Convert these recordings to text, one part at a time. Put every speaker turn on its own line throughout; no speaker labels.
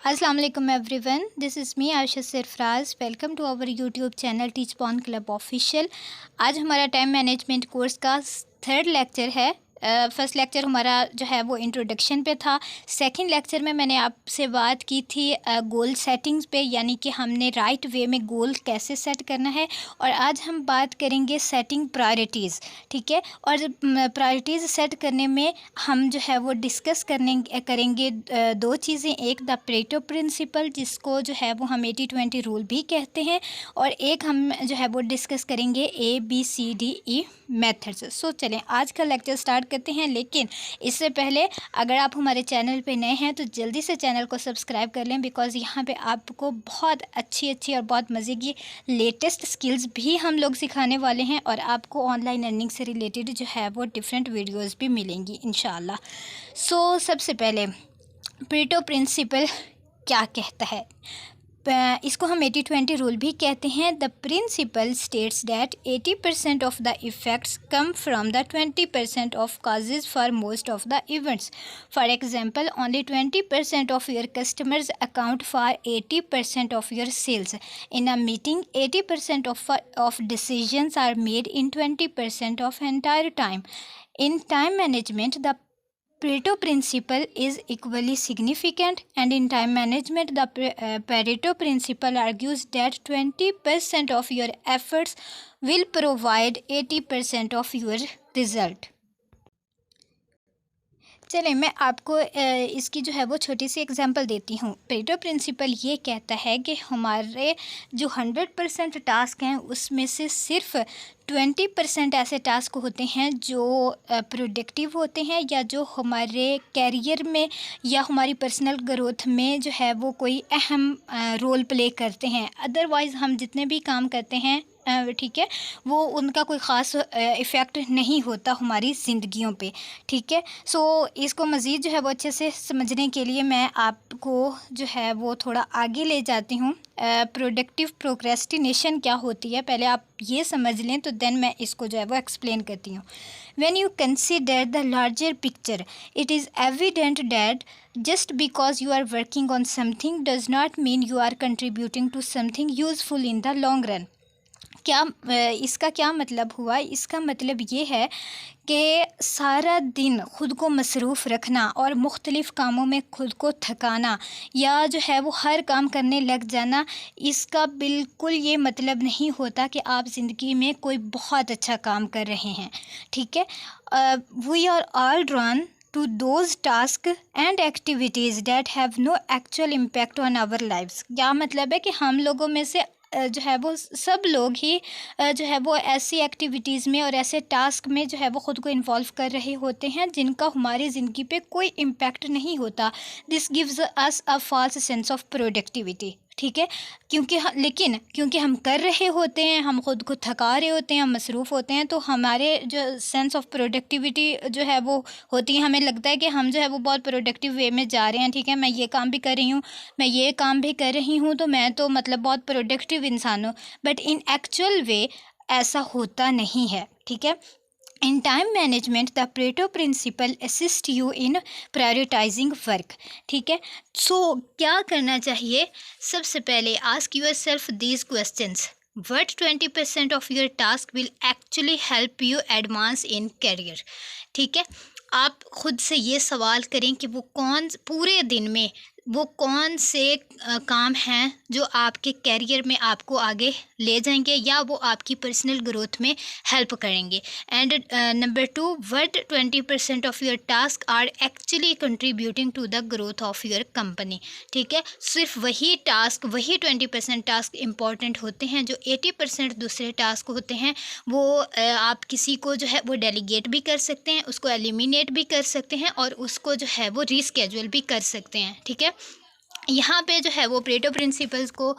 अस्सलाम वालेकुम everyone, this is me Ayesha Sarfaraz. Welcome to our YouTube channel teach pawn club official. आज हमारा time management course का third lecture है। फर्स्ट लेक्चर हमारा जो है वो इंट्रोडक्शन पे था। सेकंड लेक्चर में मैंने आपसे बात की थी गोल सेटिंग्स पे, यानी कि हमने राइट वे में गोल कैसे सेट करना है। और आज हम बात करेंगे सेटिंग प्रायोरिटीज़, ठीक है। और प्रायोरिटीज़ सेट करने में हम जो है वो डिस्कस करेंगे दो चीज़ें। एक द परेटो प्रिंसिपल, जिसको जो है वो हम 80-20 रूल भी कहते हैं, और एक हम जो है वो डिस्कस करेंगे ABCDE मेथड्स। सो चलें आज का लेक्चर स्टार्ट करते हैं। लेकिन इससे पहले अगर आप हमारे चैनल पे नए हैं तो जल्दी से चैनल को सब्सक्राइब कर लें, बिकॉज़ यहाँ पे आपको बहुत अच्छी और बहुत मज़े की लेटेस्ट स्किल्स भी हम लोग सिखाने वाले हैं, और आपको ऑनलाइन अर्निंग से रिलेटेड जो है वो डिफरेंट वीडियोस भी मिलेंगी इंशाल्लाह। सो सबसे पहले परेटो प्रिंसिपल क्या कहता है? इसको हम 80-20 रूल भी कहते हैं। The principle states that 80% of the effects come from the 20% of causes for most of the events. For example, only 20% of your customers account for 80% of your sales. In a meeting 80% of decisions are made in 20% of entire time. In time management, the Pareto principle is equally significant, and in time management, the Pareto principle argues that 20% of your efforts will provide 80% of your result. चलें मैं आपको इसकी जो है वो छोटी सी example देती हूँ। पेरेटो प्रिंसिपल ये कहता है कि हमारे जो 100% टास्क हैं उसमें से सिर्फ 20% ऐसे टास्क होते हैं जो प्रोडक्टिव होते हैं, या जो हमारे कैरियर में या हमारी पर्सनल ग्रोथ में जो है वो कोई अहम रोल प्ले करते हैं। अदरवाइज़ हम जितने भी काम करते हैं, ठीक है, वो उनका कोई ख़ास इफ़ेक्ट नहीं होता हमारी ज़िंदगियों पे, ठीक है। सो इसको मज़ीद जो है वो अच्छे से समझने के लिए मैं आपको जो है वो थोड़ा आगे ले जाती हूँ। प्रोडक्टिव प्रोक्रेस्टिनेशन क्या होती है पहले आप ये समझ लें, तो देन मैं इसको जो है वो एक्सप्लेन करती हूँ। When you consider the larger picture, it is evident that just because you are working on something does not mean you are contributing to something useful in the long run। इसका क्या मतलब हुआ? इसका मतलब ये है कि सारा दिन ख़ुद को मसरूफ़ रखना और मुख्तलिफ़ कामों में ख़ुद को थकाना, या जो है वो हर काम करने लग जाना, इसका बिल्कुल ये मतलब नहीं होता कि आप ज़िंदगी में कोई बहुत अच्छा काम कर रहे हैं, ठीक है। We are all drawn to those tasks and activities that have no actual impact on our lives। क्या मतलब है कि हम लोगों में से जो है वो सब लोग ही जो है वो ऐसी एक्टिविटीज़ में और ऐसे टास्क में जो है वो ख़ुद को इन्वॉल्व कर रहे होते हैं जिनका हमारी ज़िंदगी पे कोई इम्पैक्ट नहीं होता। This gives us a false sense of productivity, ठीक है। लेकिन क्योंकि हम कर रहे होते हैं, हम ख़ुद को थका रहे होते हैं, हम मसरूफ़ होते हैं, तो हमारे जो सेंस ऑफ प्रोडक्टिविटी जो है वो होती है, हमें लगता है कि हम जो है वो बहुत प्रोडक्टिव वे में जा रहे हैं, ठीक है। मैं ये काम भी कर रही हूँ, मैं ये काम भी कर रही हूँ, तो मैं तो मतलब बहुत प्रोडक्टिव इंसान हूँ। बट इन एक्चुअल वे ऐसा होता नहीं है, ठीक है। In time management, the Pareto principle assists you in prioritizing work, ठीक है। सो क्या करना चाहिए? सबसे पहले ask yourself these questions. What 20% of your task will actually help you advance in career? ठीक है, आप खुद से ये सवाल करें कि वो पूरे दिन में वो कौन से काम हैं जो आपके कैरियर में आपको आगे ले जाएंगे, या वो आपकी पर्सनल ग्रोथ में हेल्प करेंगे। And number 2, what 20% of your task are actually contributing to the growth of your company, ठीक है। सिर्फ वही 20% टास्क इम्पॉर्टेंट होते हैं, जो 80% दूसरे टास्क होते हैं वो आप किसी को जो है वो डेलीगेट भी कर सकते हैं, उसको एलिमिनेट भी कर सकते हैं, और उसको जो है वो रीस्केड्यूल भी कर सकते हैं, ठीक है। यहाँ पे जो है वो परेटो प्रिंसिपल्स को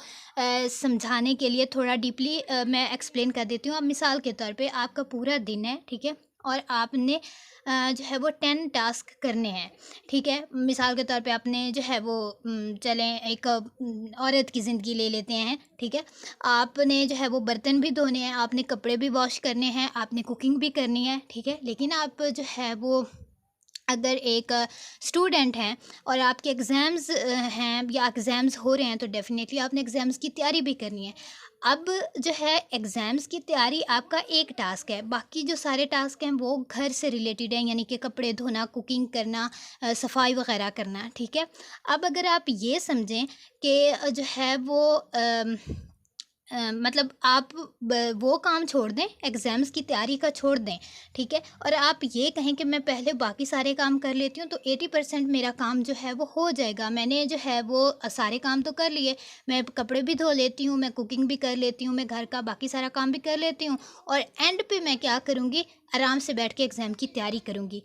समझाने के लिए थोड़ा डीपली मैं एक्सप्लेन कर देती हूँ। अब मिसाल के तौर पे आपका पूरा दिन है, ठीक है, और आपने जो है वो 10 टास्क करने हैं, ठीक है। मिसाल के तौर पे आपने जो है वो चलें एक औरत की ज़िंदगी ले लेते हैं, ठीक है। आपने जो है वो बर्तन भी धोने हैं, आपने कपड़े भी वॉश करने हैं, आपने कुकिंग भी करनी है, ठीक है। लेकिन आप जो है वो अगर एक स्टूडेंट हैं और आपके एग्ज़ाम्स हैं या एग्ज़ाम्स हो रहे हैं, तो डेफ़िनेटली आपने एग्ज़ाम्स की तैयारी भी करनी है। अब जो है एग्ज़ाम्स की तैयारी आपका एक टास्क है, बाकी जो सारे टास्क हैं वो घर से रिलेटेड हैं, यानी कि कपड़े धोना, कुकिंग करना, सफाई वग़ैरह करना, ठीक है? अब अगर आप ये समझें कि जो है वो मतलब आप वो काम छोड़ दें, एग्ज़ाम्स की तैयारी का छोड़ दें, ठीक है? और आप ये कहें कि मैं पहले बाकी सारे काम कर लेती हूँ, तो 80% मेरा काम जो है वो हो जाएगा। मैंने जो है वो सारे काम तो कर लिए, मैं कपड़े भी धो लेती हूँ, मैं कुकिंग भी कर लेती हूँ, मैं घर का बाकी सारा काम भी कर लेती हूँ, और एंड पे मैं क्या करूँगी, आराम से बैठ के एग्ज़ाम की तैयारी करूँगी।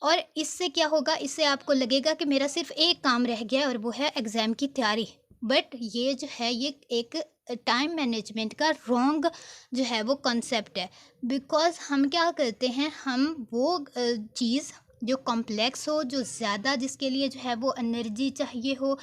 और इससे क्या होगा, इससे आपको लगेगा कि मेरा सिर्फ़ एक काम रह गया है और वो है एग्ज़ाम की तैयारी। बट ये जो है ये एक टाइम मैनेजमेंट का रॉन्ग जो है वो कॉन्सेप्ट है। बिकॉज़ हम क्या करते हैं, हम वो चीज़ जो कॉम्प्लेक्स हो, जो ज़्यादा जिसके लिए जो है वो एनर्जी चाहिए हो,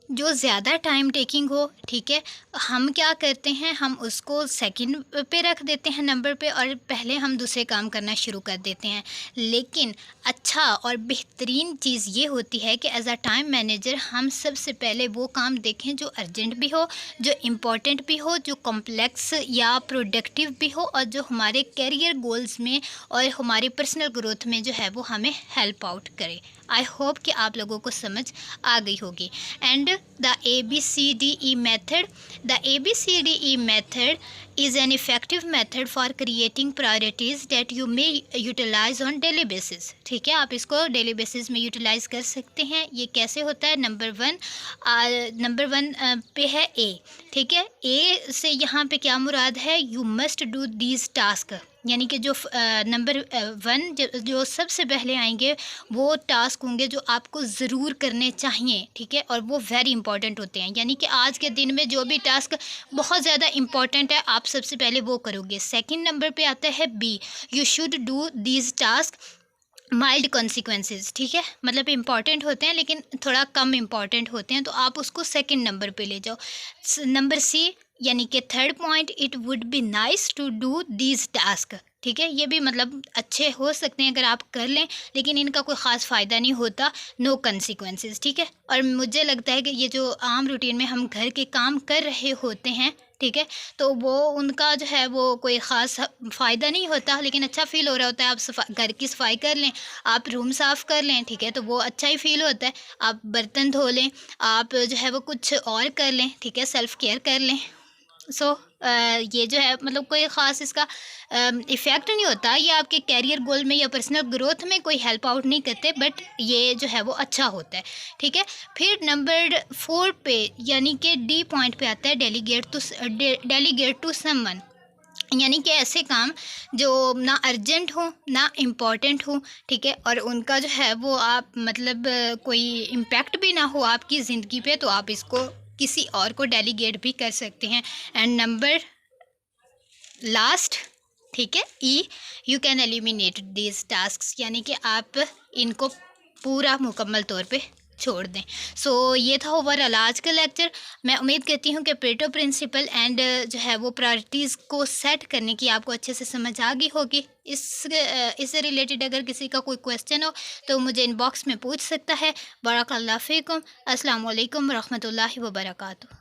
जो ज़्यादा टाइम टेकिंग हो, ठीक है, हम क्या करते हैं, हम उसको सेकंड पे रख देते हैं नंबर पे, और पहले हम दूसरे काम करना शुरू कर देते हैं। लेकिन अच्छा और बेहतरीन चीज़ ये होती है कि एज़ अ टाइम मैनेजर हम सबसे पहले वो काम देखें जो अर्जेंट भी हो, जो इम्पोर्टेंट भी हो, जो कॉम्प्लेक्स या प्रोडक्टिव भी हो, और जो हमारे करियर गोल्स में और हमारी पर्सनल ग्रोथ में जो है वो हमें हेल्प आउट करे। आई होप कि आप लोगों को समझ आ गई होगी। And the ABCDE method. The ABCDE method is an effective method for creating priorities that you may utilize on daily basis. ठीक है, आप इसको डेली बेसिस में यूटिलाइज कर सकते हैं। ये कैसे होता है? नंबर वन पे है ए, ठीक है। ए से यहाँ पे क्या मुराद है? You must do these task, यानी कि जो नंबर वन जो सबसे पहले आएंगे वो टास्क होंगे जो आपको ज़रूर करने चाहिए, ठीक है, और वो वेरी इंपॉर्टेंट होते हैं। यानी कि आज के दिन में जो भी टास्क बहुत ज़्यादा इंपॉर्टेंट है, आप सबसे पहले वो करोगे। सेकंड नंबर पे आता है B, you should do these task mild consequences, ठीक है, मतलब इम्पॉर्टेंट होते हैं लेकिन थोड़ा कम इम्पॉर्टेंट होते हैं, तो आप उसको सेकंड नंबर पे ले जाओ। नंबर सी, यानी कि third point, it would be nice to do these task, ठीक है, ये भी मतलब अच्छे हो सकते हैं अगर आप कर लें, लेकिन इनका कोई ख़ास फ़ायदा नहीं होता, नो कंसिक्वेंसेस, ठीक है। और मुझे लगता है कि ये जो आम रूटीन में हम घर के काम कर रहे होते हैं, ठीक है, तो वो उनका जो है वो कोई ख़ास फ़ायदा नहीं होता, लेकिन अच्छा फ़ील हो रहा होता है। आप घर की सफाई कर लें, आप रूम साफ़ कर लें, ठीक है, तो वो अच्छा ही फ़ील होता है। आप बर्तन धो लें, आप जो है वो कुछ और कर लें, ठीक है, सेल्फ़ केयर कर लें। सो ये जो है मतलब कोई ख़ास इसका इफ़ेक्ट नहीं होता, ये आपके करियर गोल में या पर्सनल ग्रोथ में कोई हेल्प आउट नहीं करते, बट ये जो है वो अच्छा होता है, ठीक है। फिर नंबर 4 पे यानी कि डी पॉइंट पे आता है डेलीगेट टू समवन, यानी कि ऐसे काम जो ना अर्जेंट हो ना इम्पॉर्टेंट हो, ठीक है, और उनका जो है वो आप मतलब कोई इम्पैक्ट भी ना हो आपकी ज़िंदगी पे, तो आप इसको किसी और को डेलीगेट भी कर सकते हैं। एंड नंबर लास्ट, ठीक है, E, you can eliminate these tasks, यानी कि आप इनको पूरा मुकम्मल तौर पे छोड़ दें। सो ये था ओवरऑल आज का लेक्चर। मैं उम्मीद करती हूँ कि पेरेटो प्रिंसिपल एंड जो है वो प्रायोरिटीज़ को सेट करने की आपको अच्छे से समझ आ गई होगी। इससे रिलेटेड अगर किसी का कोई क्वेश्चन हो तो मुझे इनबॉक्स में पूछ सकता है। बारकल्लाहु फ़ीकुम। अस्सलामु अलैकुम रहमतुल्लाहि व बरकातुहू।